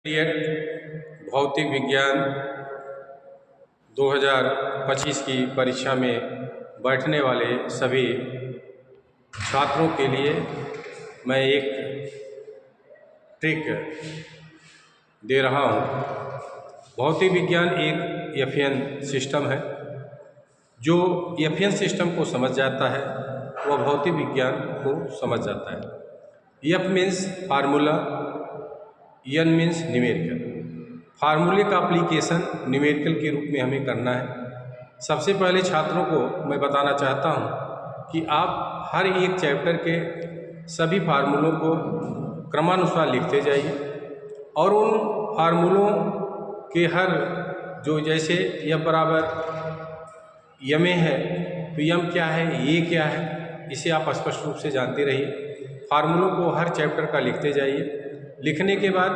BEd भौतिक विज्ञान 2025 की परीक्षा में बैठने वाले सभी छात्रों के लिए मैं एक ट्रिक दे रहा हूँ। भौतिक विज्ञान एक एफएन सिस्टम है। जो एफएन सिस्टम को समझ जाता है वह भौतिक विज्ञान को समझ जाता है। F means formula, N means numerical. फार्मूले का एप्लीकेशन न्यूमेरिकल के रूप में हमें करना है। सबसे पहले छात्रों को मैं बताना चाहता हूँ कि आप हर एक चैप्टर के सभी फार्मूलों को क्रमानुसार लिखते जाइए और उन फार्मूलों के हर जो जैसे यम बराबर यम है तो यम क्या है, ये क्या है, इसे आप स्पष्ट रूप से जानते रहिए। फार्मूलों को हर चैप्टर का लिखते जाइए। लिखने के बाद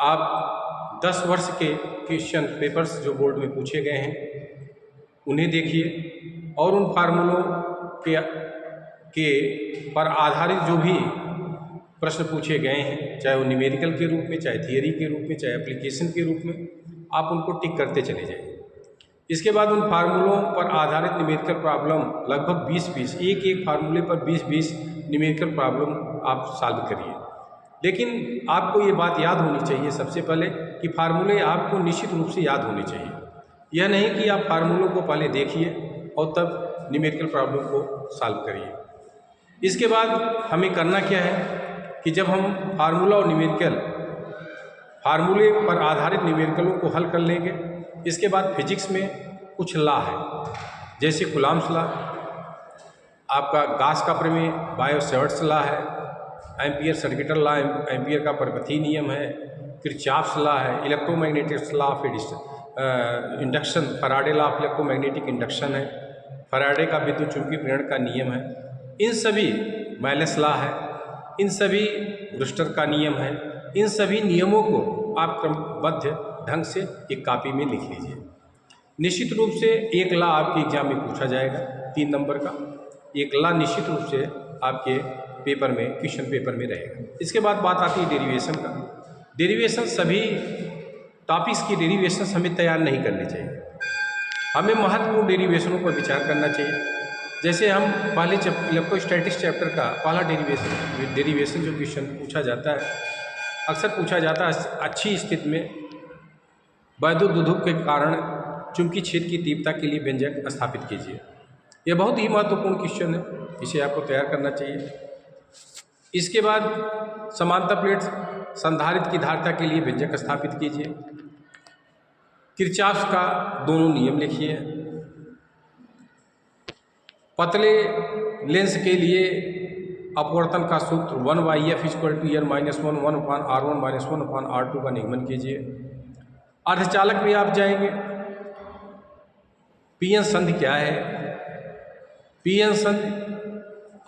आप 10 वर्ष के क्वेश्चन पेपर्स जो बोर्ड में पूछे गए हैं उन्हें देखिए और उन फार्मूलों के पर आधारित जो भी प्रश्न पूछे गए हैं, चाहे वो न्यूमेरिकल के रूप में, चाहे थियरी के रूप में, चाहे एप्लीकेशन के रूप में, आप उनको टिक करते चले जाइए। इसके बाद उन फार्मूलों पर आधारित न्यूमेरिकल प्रॉब्लम लगभग 20-20 एक फार्मूले पर 20-20 न्यूमेरिकल प्रॉब्लम आप सॉल्व करिए। लेकिन आपको ये बात याद होनी चाहिए सबसे पहले कि फार्मूले आपको निश्चित रूप से याद होने चाहिए। यह नहीं कि आप फार्मूलों को पहले देखिए और तब न्यूमेरिकल प्रॉब्लम को सॉल्व करिए। इसके बाद हमें करना क्या है कि जब हम फार्मूला और फार्मूले पर आधारित न्यूमेरिकलों को हल कर लेंगे, इसके बाद फिजिक्स में कुछ लॉ है जैसे कूलॉम्स लॉ, आपका गास का प्रमेय, बायो-सैवर्ट्स लॉ है, एम्पियर सर्किटल लॉ, एम्पियर का परपथी नियम है, किरचॉफ्स लॉ है, electromagnetic law of induction, Faraday law of electromagnetic induction है, फैराडे का विद्युत चुंबकीय प्रेरण का नियम है। इन सभी मैलेस लॉ है, इन सभी ब्रूस्टर का नियम है। इन सभी नियमों को आप क्रमबद्ध ढंग से एक कॉपी में लिख लीजिए। निश्चित रूप से एक लॉ आपके एग्जाम में पूछा जाएगा 3 नंबर का। एक लॉ निश्चित रूप से आपके पेपर में, क्वेश्चन पेपर में रहेगा। इसके बाद बात आती है डेरिवेशन का। डेरिवेशन, सभी टॉपिक्स की डेरिवेशन हमें तैयार नहीं करनी चाहिए। हमें महत्वपूर्ण डेरिवेशनों पर विचार करना चाहिए। जैसे हम पहले इलेक्ट्रोस्टैटिक्स चैप्टर का पहला डेरिवेशन जो क्वेश्चन पूछा जाता है, अक्सर पूछा जाता है, अच्छी स्थिति में वैद्युत दुधुक के कारण चुंबकीय क्षेत्र की तीव्रता के लिए व्यंजक स्थापित कीजिए। यह बहुत ही महत्वपूर्ण क्वेश्चन है, इसे आपको तैयार करना चाहिए। इसके बाद समांतर प्लेट संधारित्र की धारिता के लिए व्यंजक स्थापित कीजिए। किरचॉफ का दोनों नियम लिखिए। पतले लेंस के लिए अपवर्तन का सूत्र 1/f = n-1 1/r1 - 1/r2 का निगमन कीजिए। अर्धचालक में आप जाएंगे। पीएन संधि क्या है? पीएन संधि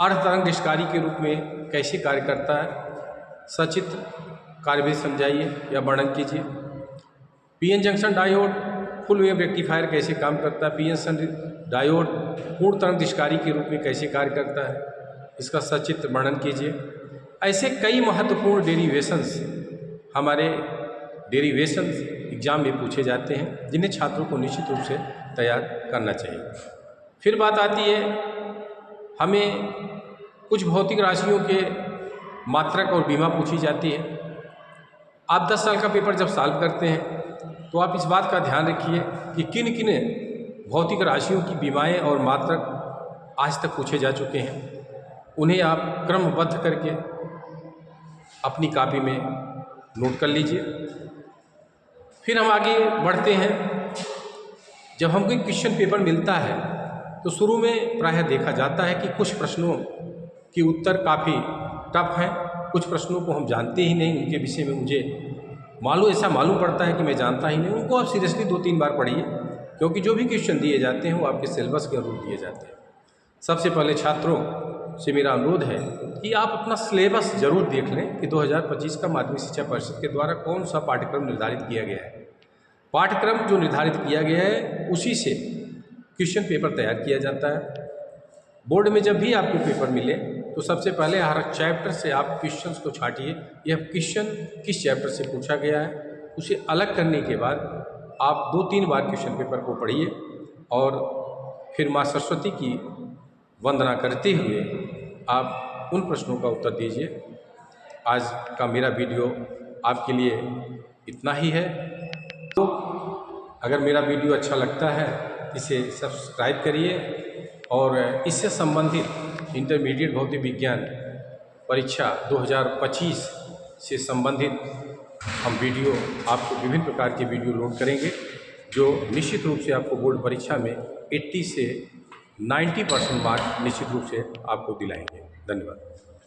अर्धतरंग निष्कारी के रूप में कैसे कार्य करता है, सचित्र कार्य भी समझाइए या वर्णन कीजिए। PN junction diode full wave rectifier कैसे काम करता है? पीएन संधि डायोड पूर्ण तरंग निष्कारी के रूप में कैसे कार्य करता है, इसका सचित्र वर्णन कीजिए। ऐसे कई महत्वपूर्ण डेरिवेशंस हमारे डेरिवेशंस एग्जाम में पूछे जाते हैं, जिन्हें छात्रों को निश्चित रूप से तैयार करना चाहिए। फिर बात आती है, हमें कुछ भौतिक राशियों के मात्रक और बीमा पूछी जाती है। आप 10 साल का पेपर जब सॉल्व करते हैं तो आप इस बात का ध्यान रखिए कि किन किन भौतिक राशियों की बीमाएं और मात्रक आज तक पूछे जा चुके हैं, उन्हें आप क्रमबद्ध करके अपनी कॉपी में नोट कर लीजिए। फिर हम आगे बढ़ते हैं। जब हमको एक क्वेश्चन पेपर मिलता है तो शुरू में प्रायः देखा जाता है कि कुछ प्रश्नों के उत्तर काफ़ी टफ हैं, कुछ प्रश्नों को हम जानते ही नहीं, उनके विषय में मुझे ऐसा मालूम पड़ता है कि मैं जानता ही नहीं। उनको आप सीरियसली 2-3 बार पढ़िए, क्योंकि जो भी क्वेश्चन दिए जाते हैं वो आपके सिलेबस के अनुरूप दिए जाते हैं। सबसे पहले छात्रों से मेरा अनुरोध है कि आप अपना सिलेबस जरूर देख लें कि 2025 का माध्यमिक शिक्षा परिषद के द्वारा कौन सा पाठ्यक्रम निर्धारित किया गया है। पाठ्यक्रम जो निर्धारित किया गया है उसी से क्वेश्चन पेपर तैयार किया जाता है। बोर्ड में जब भी आपको पेपर मिले तो सबसे पहले हर चैप्टर से आप क्वेश्चंस को छांटिए, यह क्वेश्चन किस चैप्टर से पूछा गया है। उसे अलग करने के बाद आप 2-3 बार क्वेश्चन पेपर को पढ़िए और फिर माँ सरस्वती की वंदना करते हुए आप उन प्रश्नों का उत्तर दीजिए। आज का मेरा वीडियो आपके लिए इतना ही है। तो अगर मेरा वीडियो अच्छा लगता है इसे सब्सक्राइब करिए और इससे संबंधित इंटरमीडिएट भौतिक विज्ञान परीक्षा 2025 से संबंधित हम वीडियो आपको विभिन्न प्रकार के वीडियो लोड करेंगे, जो निश्चित रूप से आपको बोर्ड परीक्षा में 80 से 90% मार्क निश्चित रूप से आपको दिलाएंगे। धन्यवाद।